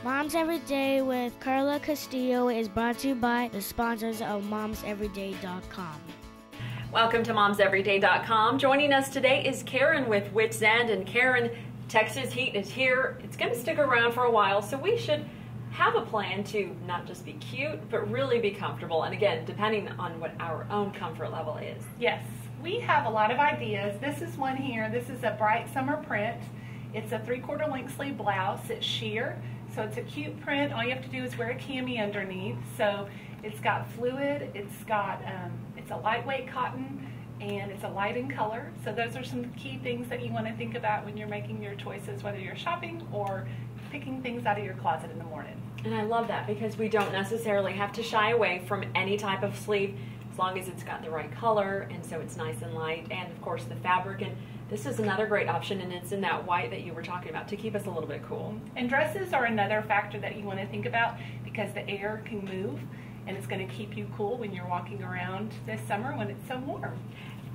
Moms Every Day with Carla Castillo is brought to you by the sponsors of momseveryday.com. Welcome to momseveryday.com. Joining us today is Karen with Wits End. And Karen, Texas heat is here. It's going to stick around for a while, so we should have a plan to not just be cute, but really be comfortable. And again, depending on what our own comfort level is. Yes, we have a lot of ideas. This is one here. This is a bright summer print. It's a 3/4 length sleeve blouse. It's sheer, so it's a cute print. All you have to do is wear a cami underneath. So it's got fluid, it's a lightweight cotton, and it's a light in color. So those are some key things that you want to think about when you're making your choices, whether you're shopping or picking things out of your closet in the morning. And I love that because we don't necessarily have to shy away from any type of sleeve as long as it's got the right color, and so it's nice and light, and of course the fabric. And this is another great option, and it's in that white that you were talking about to keep us a little bit cool. And dresses are another factor that you want to think about because the air can move, and it's going to keep you cool when you're walking around this summer when it's so warm.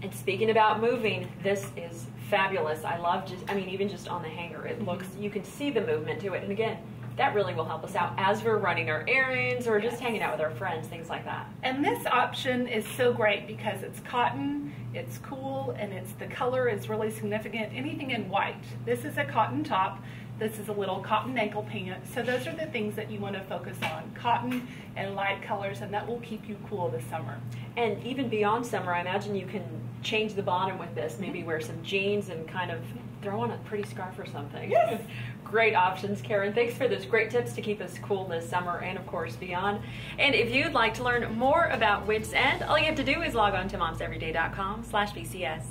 And speaking about moving, this is fabulous. I love even just on the hanger, it looks, you can see the movement to it. And again, that really will help us out as we're running our errands or just hanging out with our friends, things like that. And this option is so great because it's cotton, it's cool, and the color is really significant. Anything in white. This is a cotton top. This is a little cotton ankle pant. So those are the things that you want to focus on. Cotton and light colors, and that will keep you cool this summer. And even beyond summer, I imagine you can change the bottom with this. Maybe wear some jeans and kind of throw on a pretty scarf or something. Yes. Great options, Karen. Thanks for those great tips to keep us cool this summer and of course beyond. And if you'd like to learn more about Wits End, all you have to do is log on to momseveryday.com/BCS.